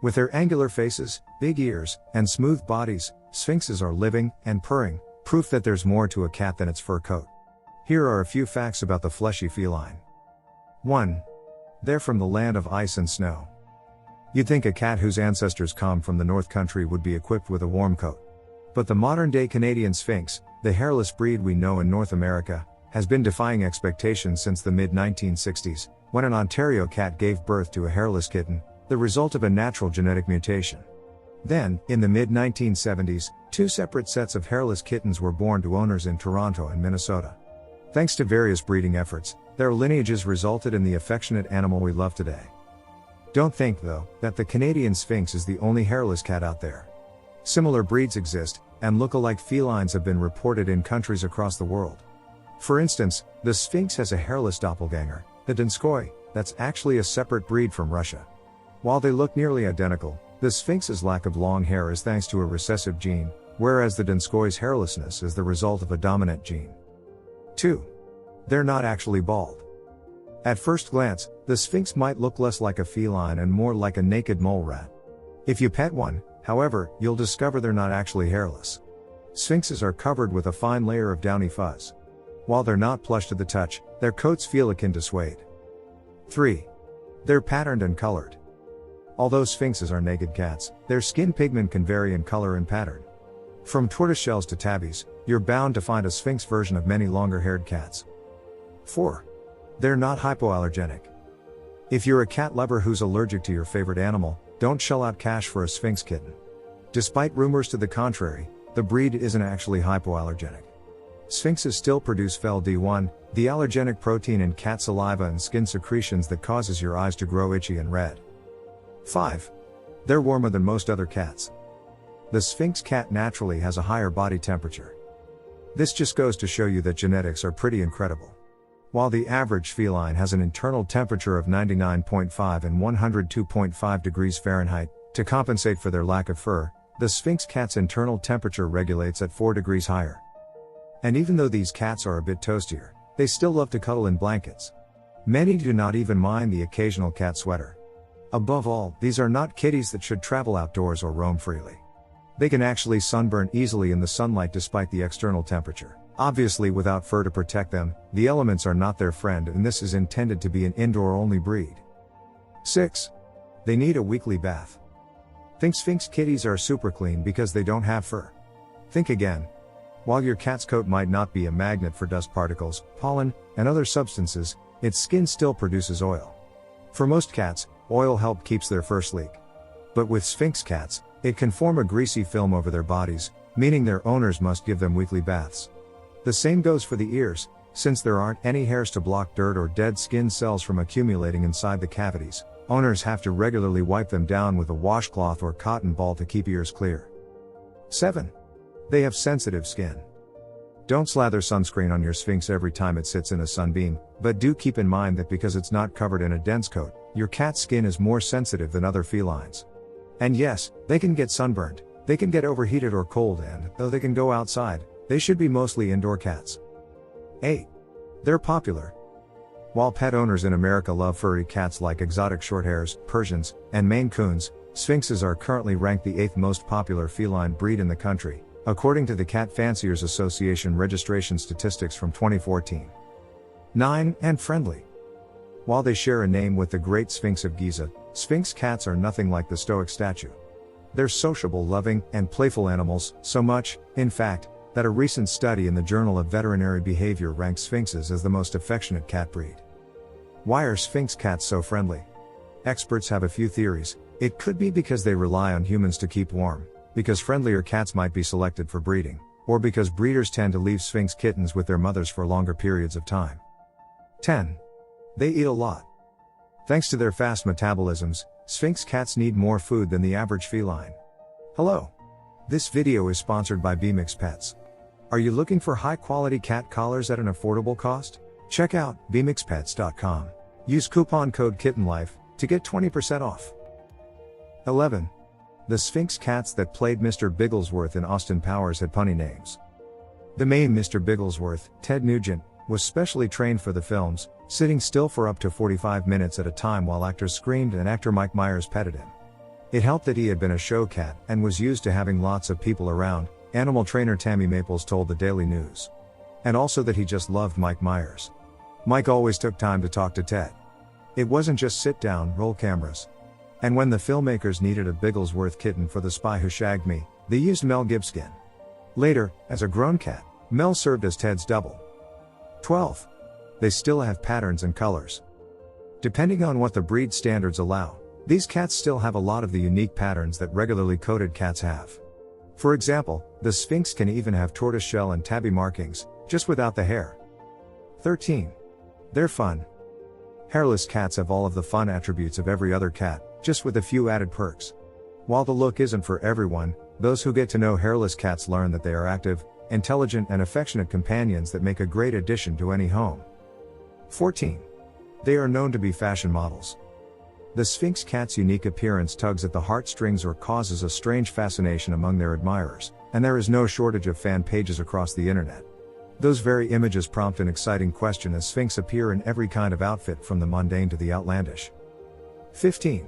With their angular faces, big ears, and smooth bodies, sphinxes are living and purring, proof that there's more to a cat than its fur coat. Here are a few facts about the fleshy feline. 1. They're from the land of ice and snow. You'd think a cat whose ancestors come from the North Country would be equipped with a warm coat. But the modern-day Canadian Sphynx, the hairless breed we know in North America, has been defying expectations since the mid-1960s, when an Ontario cat gave birth to a hairless kitten, the result of a natural genetic mutation. Then, in the mid-1970s, 2 separate sets of hairless kittens were born to owners in Toronto and Minnesota. Thanks to various breeding efforts, their lineages resulted in the affectionate animal we love today. Don't think, though, that the Canadian Sphynx is the only hairless cat out there. Similar breeds exist, and look-alike felines have been reported in countries across the world. For instance, the Sphynx has a hairless doppelganger, the Donskoy, that's actually a separate breed from Russia. While they look nearly identical, the Sphynx's lack of long hair is thanks to a recessive gene, whereas the Donskoy's hairlessness is the result of a dominant gene. 2. They're not actually bald. At first glance, the Sphynx might look less like a feline and more like a naked mole rat. If you pet one, however, you'll discover they're not actually hairless. Sphynxes are covered with a fine layer of downy fuzz. While they're not plush to the touch, their coats feel akin to suede. 3. They're patterned and colored. Although Sphynxes are naked cats, their skin pigment can vary in color and pattern. From tortoiseshells to tabbies, you're bound to find a Sphynx version of many longer-haired cats. 4. They're not hypoallergenic. If you're a cat lover who's allergic to your favorite animal, don't shell out cash for a Sphynx kitten. Despite rumors to the contrary, the breed isn't actually hypoallergenic. Sphynxes still produce FeL-D1, the allergenic protein in cat saliva and skin secretions that causes your eyes to grow itchy and red. 5. They're warmer than most other cats. The Sphynx cat naturally has a higher body temperature. This just goes to show you that genetics are pretty incredible. While the average feline has an internal temperature of 99.5 and 102.5 degrees Fahrenheit, to compensate for their lack of fur, the Sphynx cat's internal temperature regulates at 4 degrees higher. And even though these cats are a bit toastier, they still love to cuddle in blankets. Many do not even mind the occasional cat sweater. Above all, these are not kitties that should travel outdoors or roam freely. They can actually sunburn easily in the sunlight despite the external temperature. Obviously, without fur to protect them, the elements are not their friend, and this is intended to be an indoor-only breed. 6. They need a weekly bath. Think Sphynx kitties are super clean because they don't have fur. Think again. While your cat's coat might not be a magnet for dust particles, pollen, and other substances, its skin still produces oil. For most cats, oil help keeps their fur sleek. But with Sphynx cats, it can form a greasy film over their bodies, meaning their owners must give them weekly baths. The same goes for the ears, since there aren't any hairs to block dirt or dead skin cells from accumulating inside the cavities. Owners have to regularly wipe them down with a washcloth or cotton ball to keep ears clear. 7. They have sensitive skin. Don't slather sunscreen on your Sphynx every time it sits in a sunbeam, but do keep in mind that because it's not covered in a dense coat, your cat's skin is more sensitive than other felines. And yes, they can get sunburned, they can get overheated or cold, and, though they can go outside, they should be mostly indoor cats. 8. They're popular. While pet owners in America love furry cats like exotic shorthairs, Persians, and Maine Coons, Sphynxes are currently ranked the 8th most popular feline breed in the country, according to the Cat Fanciers Association registration statistics from 2014. 9. And friendly. While they share a name with the Great Sphynx of Giza, Sphynx cats are nothing like the Stoic statue. They're sociable, loving, and playful animals, so much, in fact, that a recent study in the Journal of Veterinary Behavior ranked Sphynxes as the most affectionate cat breed. Why are Sphynx cats so friendly? Experts have a few theories. It could be because they rely on humans to keep warm, because friendlier cats might be selected for breeding, or because breeders tend to leave Sphynx kittens with their mothers for longer periods of time. 10. They eat a lot. Thanks to their fast metabolisms, Sphynx cats need more food than the average feline. Hello. This video is sponsored by Bmix Pets. Are you looking for high-quality cat collars at an affordable cost? Check out bmixpets.com. Use coupon code KittenLife to get 20% off. 11. The Sphynx cats that played Mr. Bigglesworth in Austin Powers had punny names. The main Mr. Bigglesworth, Ted Nugent, was specially trained for the films, sitting still for up to 45 minutes at a time while actors screamed and actor Mike Myers petted him. It helped that he had been a show cat and was used to having lots of people around, animal trainer Tammy Maples told the Daily News. And also that he just loved Mike Myers. Mike always took time to talk to Ted. It wasn't just sit down, roll cameras. And when the filmmakers needed a Bigglesworth kitten for The Spy Who Shagged Me, they used Mel Gibson. Later, as a grown cat, Mel served as Ted's double. 12. They still have patterns and colors. Depending on what the breed standards allow, these cats still have a lot of the unique patterns that regularly coated cats have. For example, the Sphynx can even have tortoiseshell and tabby markings, just without the hair. 13. They're fun. Hairless cats have all of the fun attributes of every other cat, just with a few added perks. While the look isn't for everyone, those who get to know hairless cats learn that they are active, intelligent and affectionate companions that make a great addition to any home. 14. They are known to be fashion models. The Sphynx cat's unique appearance tugs at the heartstrings or causes a strange fascination among their admirers, and there is no shortage of fan pages across the internet. Those very images prompt an exciting question as Sphynx appear in every kind of outfit from the mundane to the outlandish. 15.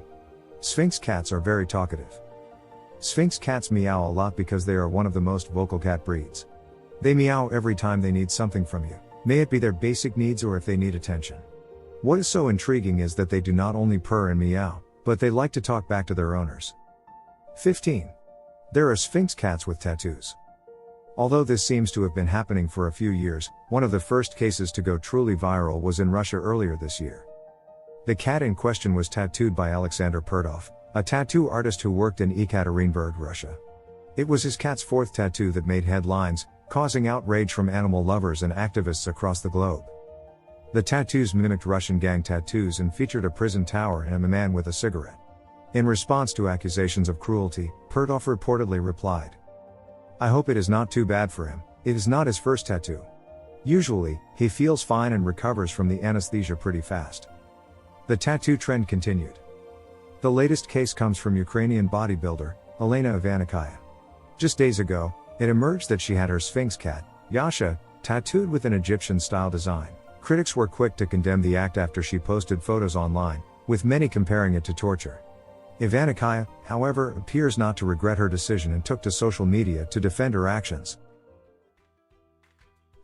Sphynx cats are very talkative. Sphynx cats meow a lot because they are one of the most vocal cat breeds. They meow every time they need something from you, may it be their basic needs or if they need attention. What is so intriguing is that they do not only purr and meow, but they like to talk back to their owners. 15. There are Sphynx cats with tattoos. Although this seems to have been happening for a few years, one of the first cases to go truly viral was in Russia earlier this year. The cat in question was tattooed by Alexander Purdov, a tattoo artist who worked in Ekaterinburg, Russia. It was his cat's fourth tattoo that made headlines, causing outrage from animal lovers and activists across the globe. The tattoos mimicked Russian gang tattoos and featured a prison tower and a man with a cigarette. In response to accusations of cruelty, Purdov reportedly replied, "I hope it is not too bad for him, it is not his first tattoo. Usually, he feels fine and recovers from the anesthesia pretty fast." The tattoo trend continued. The latest case comes from Ukrainian bodybuilder, Elena Ivanikaya. Just days ago, it emerged that she had her Sphynx cat, Yasha, tattooed with an Egyptian-style design. Critics were quick to condemn the act after she posted photos online, with many comparing it to torture. Ivanikaya, however, appears not to regret her decision and took to social media to defend her actions.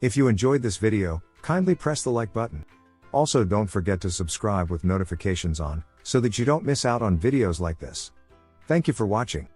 If you enjoyed this video, kindly press the like button. Also, don't forget to subscribe with notifications on, so that you don't miss out on videos like this. Thank you for watching.